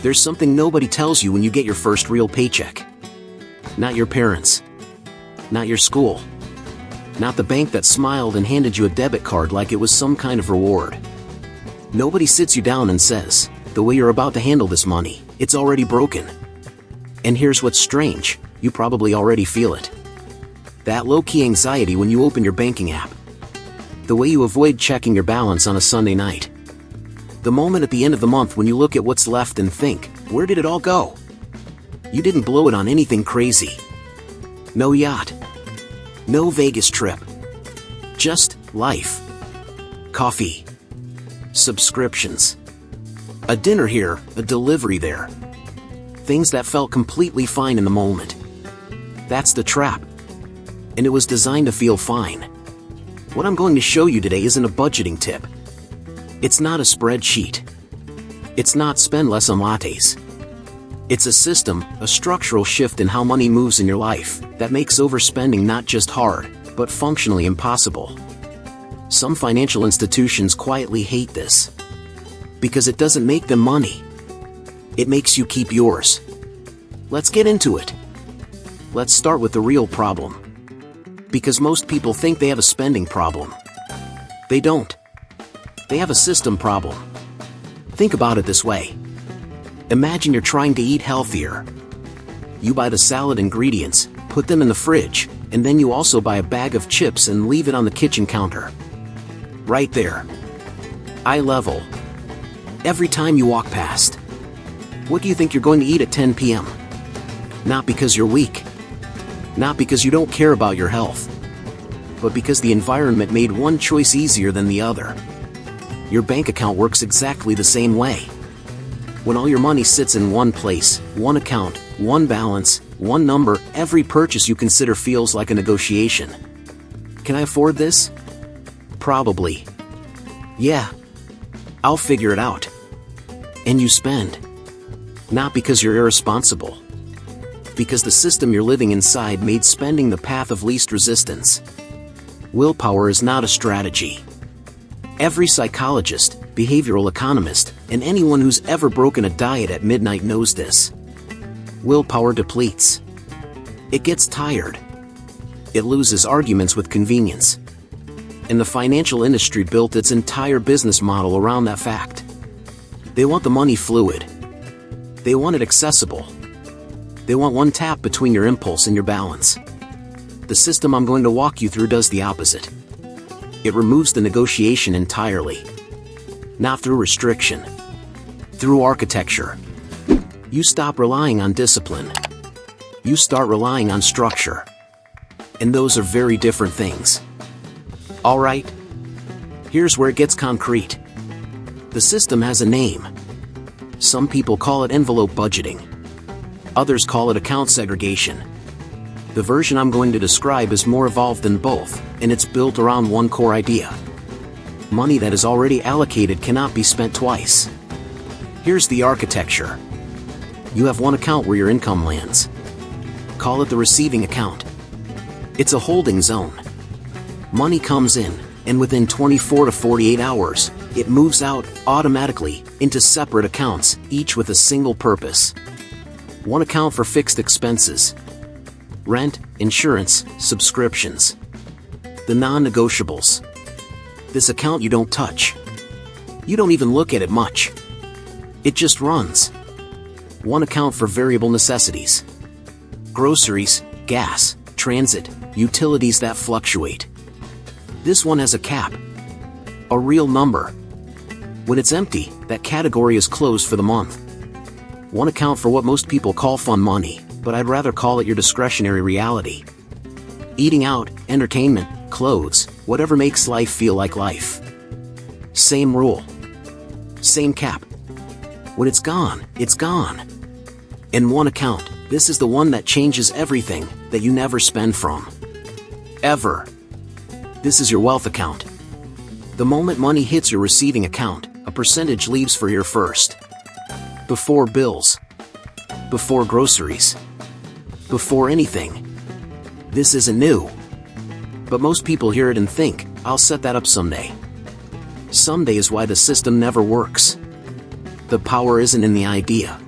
There's something nobody tells you when you get your first real paycheck. Not your parents. Not your school. Not the bank that smiled and handed you a debit card like it was some kind of reward. Nobody sits you down and says, the way you're about to handle this money, it's already broken. And here's what's strange, you probably already feel it. That low-key anxiety when you open your banking app. The way you avoid checking your balance on a Sunday night. The moment at the end of the month when you look at what's left and think, where did it all go? You didn't blow it on anything crazy. No yacht. No Vegas trip. Just life. Coffee. Subscriptions. A dinner here, a delivery there. Things that felt completely fine in the moment. That's the trap. And it was designed to feel fine. What I'm going to show you today isn't a budgeting tip. It's not a spreadsheet. It's not spend less on lattes. It's a system, a structural shift in how money moves in your life, that makes overspending not just hard, but functionally impossible. Some financial institutions quietly hate this. Because it doesn't make them money. It makes you keep yours. Let's get into it. Let's start with the real problem. Because most people think they have a spending problem. They don't. They have a system problem. Think about it this way. Imagine you're trying to eat healthier. You buy the salad ingredients, put them in the fridge, and then you also buy a bag of chips and leave it on the kitchen counter. Right there. Eye level. Every time you walk past. What do you think you're going to eat at 10 p.m.? Not because you're weak. Not because you don't care about your health. But because the environment made one choice easier than the other. Your bank account works exactly the same way. When all your money sits in one place, one account, one balance, one number, every purchase you consider feels like a negotiation. Can I afford this? Probably. Yeah. I'll figure it out. And you spend. Not because you're irresponsible. Because the system you're living inside made spending the path of least resistance. Willpower is not a strategy. Every psychologist, behavioral economist, and anyone who's ever broken a diet at midnight knows this. Willpower depletes. It gets tired. It loses arguments with convenience. And the financial industry built its entire business model around that fact. They want the money fluid. They want it accessible. They want one tap between your impulse and your balance. The system I'm going to walk you through does the opposite. It removes the negotiation entirely. Not through restriction. Through architecture. You stop relying on discipline. You start relying on structure. And those are very different things. Alright? Here's where it gets concrete. The system has a name. Some people call it envelope budgeting. Others call it account segregation. The version I'm going to describe is more evolved than both, and it's built around one core idea. Money that is already allocated cannot be spent twice. Here's the architecture. You have one account where your income lands. Call it the receiving account. It's a holding zone. Money comes in, and within 24 to 48 hours, it moves out, automatically, into separate accounts, each with a single purpose. One account for fixed expenses. Rent, insurance, subscriptions. The non-negotiables. This account you don't touch. You don't even look at it much. It just runs. One account for variable necessities. Groceries, gas, transit, utilities that fluctuate. This one has a cap. A real number. When it's empty, that category is closed for the month. One account for what most people call fun money, but I'd rather call it your discretionary reality. Eating out, entertainment, clothes, whatever makes life feel like life. Same rule. Same cap. When it's gone, it's gone. In one account, this is the one that changes everything, that you never spend from. Ever. This is your wealth account. The moment money hits your receiving account, a percentage leaves for your first. Before bills. Before groceries. Before anything. This isn't new. But most people hear it and think, I'll set that up someday. Someday is why the system never works. The power isn't in the idea.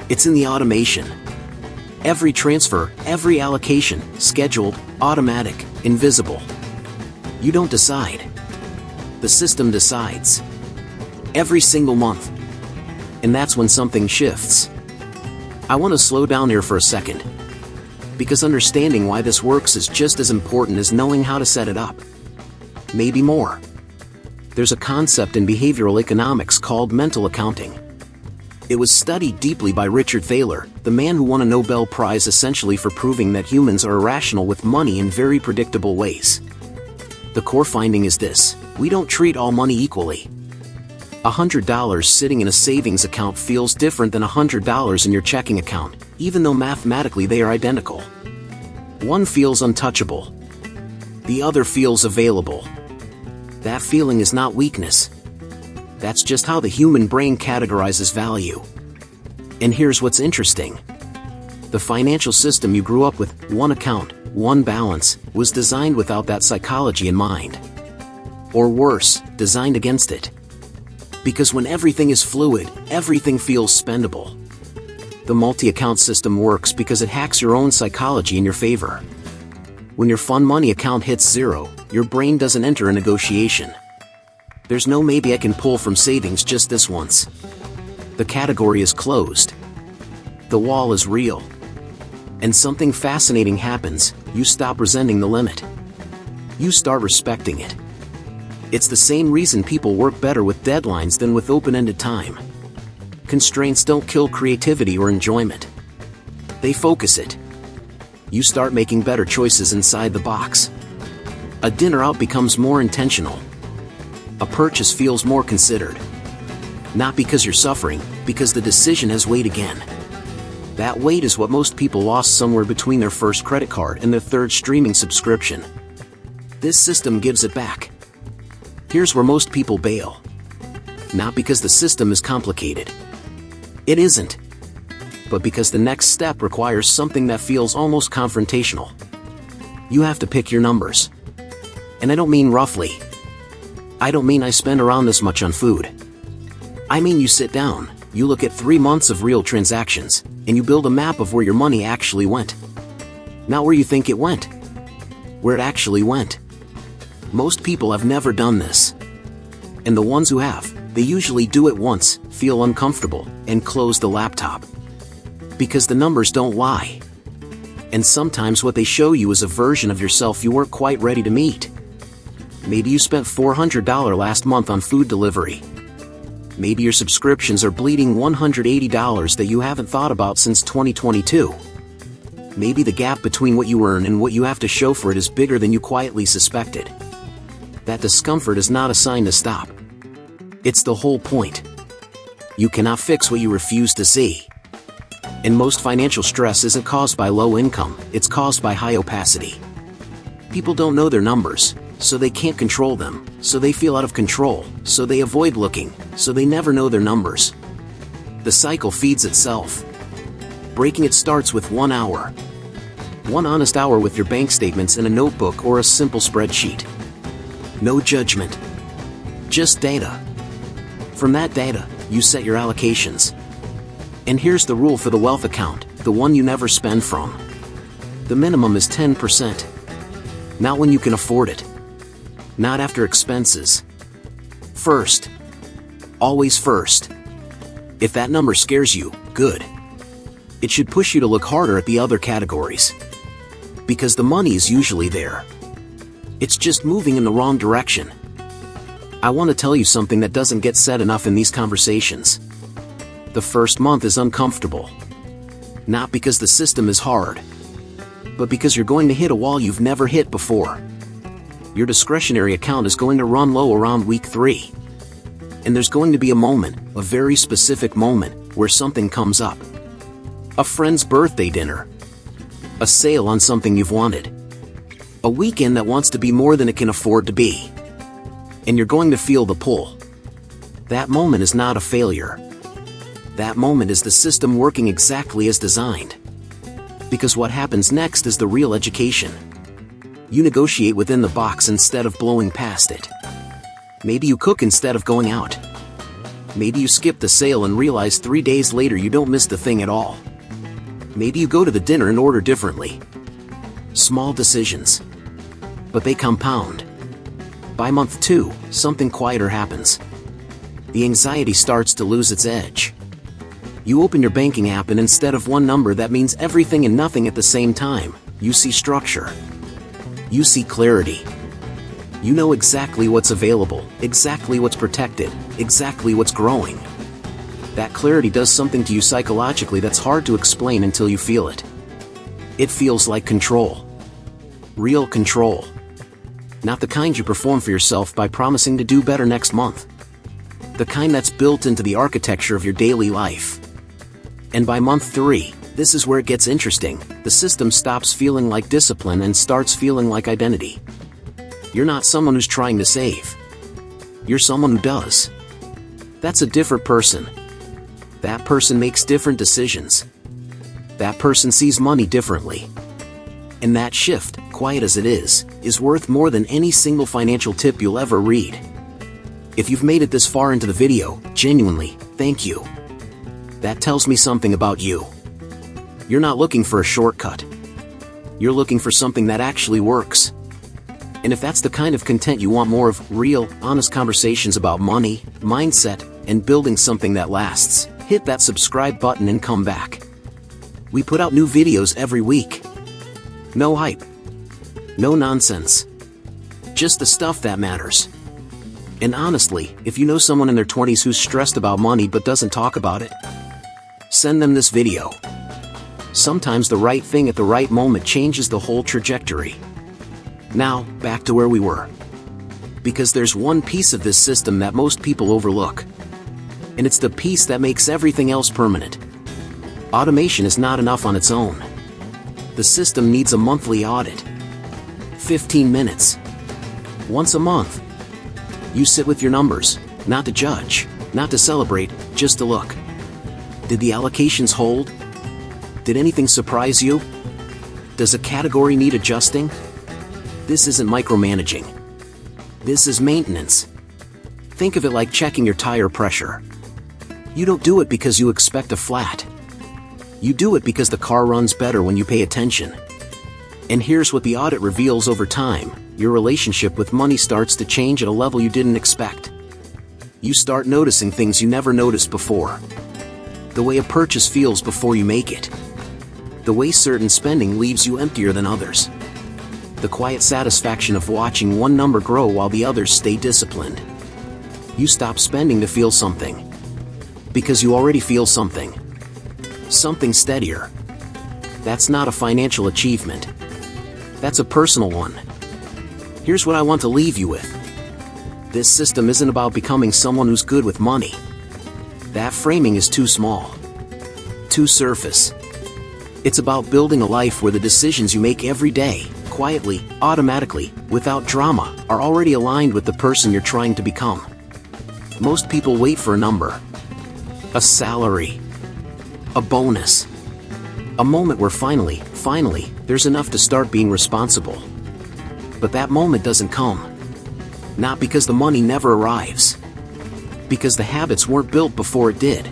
It's in the automation. Every transfer, every allocation, scheduled, automatic, invisible. You don't decide. The system decides. Every single month. And that's when something shifts. I want to slow down here for a second. Because understanding why this works is just as important as knowing how to set it up. Maybe more. There's a concept in behavioral economics called mental accounting. It was studied deeply by Richard Thaler, the man who won a Nobel Prize essentially for proving that humans are irrational with money in very predictable ways. The core finding is this: we don't treat all money equally. $100 sitting in a savings account feels different than $100 in your checking account, even though mathematically they are identical. One feels untouchable. The other feels available. That feeling is not weakness. That's just how the human brain categorizes value. And here's what's interesting. The financial system you grew up with, one account, one balance, was designed without that psychology in mind. Or worse, designed against it. Because when everything is fluid, everything feels spendable. The multi-account system works because it hacks your own psychology in your favor. When your fun money account hits zero, your brain doesn't enter a negotiation. There's no maybe I can pull from savings just this once. The category is closed. The wall is real. And something fascinating happens: you stop resenting the limit. You start respecting it. It's the same reason people work better with deadlines than with open-ended time. Constraints don't kill creativity or enjoyment. They focus it. You start making better choices inside the box. A dinner out becomes more intentional. A purchase feels more considered. Not because you're suffering, because the decision has weight again. That weight is what most people lost somewhere between their first credit card and their third streaming subscription. This system gives it back. Here's where most people bail. Not because the system is complicated. It isn't. But because the next step requires something that feels almost confrontational. You have to pick your numbers. And I don't mean roughly. I don't mean I spend around this much on food. I mean you sit down, you look at 3 months of real transactions, and you build a map of where your money actually went. Not where you think it went. Where it actually went. Most people have never done this. And the ones who have, they usually do it once, feel uncomfortable, and close the laptop. Because the numbers don't lie. And sometimes what they show you is a version of yourself you weren't quite ready to meet. Maybe you spent $400 last month on food delivery. Maybe your subscriptions are bleeding $180 that you haven't thought about since 2022. Maybe the gap between what you earn and what you have to show for it is bigger than you quietly suspected. That discomfort is not a sign to stop. It's the whole point. You cannot fix what you refuse to see. And most financial stress isn't caused by low income, it's caused by high opacity. People don't know their numbers, so they can't control them, so they feel out of control, so they avoid looking, so they never know their numbers. The cycle feeds itself. Breaking it starts with 1 hour. 1 honest hour with your bank statements in a notebook or a simple spreadsheet. No judgment. Just data. From that data, you set your allocations. And here's the rule for the wealth account, the one you never spend from. The minimum is 10%. Not when you can afford it. Not after expenses. First. Always first. If that number scares you, good. It should push you to look harder at the other categories. Because the money is usually there. It's just moving in the wrong direction. I want to tell you something that doesn't get said enough in these conversations. The first month is uncomfortable. Not because the system is hard, but because you're going to hit a wall you've never hit before. Your discretionary account is going to run low around week 3. And there's going to be a moment, a very specific moment, where something comes up. A friend's birthday dinner. A sale on something you've wanted. A weekend that wants to be more than it can afford to be. And you're going to feel the pull. That moment is not a failure. That moment is the system working exactly as designed. Because what happens next is the real education. You negotiate within the box instead of blowing past it. Maybe you cook instead of going out. Maybe you skip the sale and realize 3 days later you don't miss the thing at all. Maybe you go to the dinner and order differently. Small decisions. But they compound. By month 2, something quieter happens. The anxiety starts to lose its edge. You open your banking app and instead of one number that means everything and nothing at the same time, you see structure. You see clarity. You know exactly what's available, exactly what's protected, exactly what's growing. That clarity does something to you psychologically that's hard to explain until you feel it. It feels like control. Real control. Not the kind you perform for yourself by promising to do better next month. The kind that's built into the architecture of your daily life. And by month 3, this is where it gets interesting. The system stops feeling like discipline and starts feeling like identity. You're not someone who's trying to save. You're someone who does. That's a different person. That person makes different decisions. That person sees money differently. And that shift, quiet as it is worth more than any single financial tip you'll ever read. If you've made it this far into the video, genuinely, thank you. That tells me something about you. You're not looking for a shortcut. You're looking for something that actually works. And if that's the kind of content you want more of, real, honest conversations about money, mindset, and building something that lasts, hit that subscribe button and come back. We put out new videos every week. No hype. No nonsense. Just the stuff that matters. And honestly, if you know someone in their 20s who's stressed about money but doesn't talk about it, send them this video. Sometimes the right thing at the right moment changes the whole trajectory. Now, back to where we were. Because there's one piece of this system that most people overlook. And it's the piece that makes everything else permanent. Automation is not enough on its own. The system needs a monthly audit. 15 minutes. Once a month. You sit with your numbers, not to judge, not to celebrate, just to look. Did the allocations hold? Did anything surprise you? Does a category need adjusting? This isn't micromanaging. This is maintenance. Think of it like checking your tire pressure. You don't do it because you expect a flat. You do it because the car runs better when you pay attention. And here's what the audit reveals over time. Your relationship with money starts to change at a level you didn't expect. You start noticing things you never noticed before. The way a purchase feels before you make it. The way certain spending leaves you emptier than others. The quiet satisfaction of watching one number grow while the others stay disciplined. You stop spending to feel something. Because you already feel something. Something steadier. That's not a financial achievement. That's a personal one. Here's what I want to leave you with. This system isn't about becoming someone who's good with money. That framing is too small. Too surface. It's about building a life where the decisions you make every day, quietly, automatically, without drama, are already aligned with the person you're trying to become. Most people wait for a number. A salary. A bonus. A moment where finally, there's enough to start being responsible. But that moment doesn't come. Not because the money never arrives. Because the habits weren't built before it did.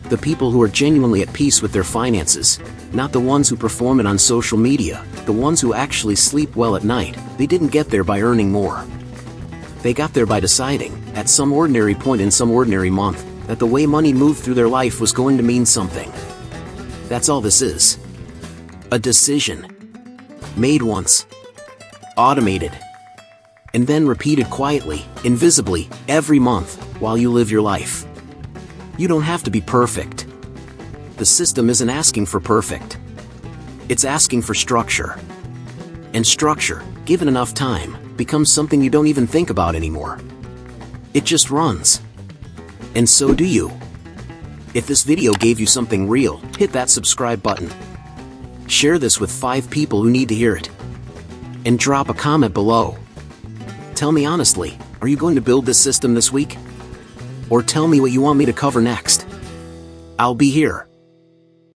The people who are genuinely at peace with their finances, not the ones who perform it on social media, the ones who actually sleep well at night, they didn't get there by earning more. They got there by deciding, at some ordinary point in some ordinary month, that the way money moved through their life was going to mean something. That's all this is. A decision. Made once. Automated. And then repeated quietly, invisibly, every month, while you live your life. You don't have to be perfect. The system isn't asking for perfect. It's asking for structure. And structure, given enough time, becomes something you don't even think about anymore. It just runs. And so do you. If this video gave you something real, hit that subscribe button. Share this with 5 people who need to hear it. And drop a comment below. Tell me honestly, are you going to build this system this week? Or tell me what you want me to cover next. I'll be here.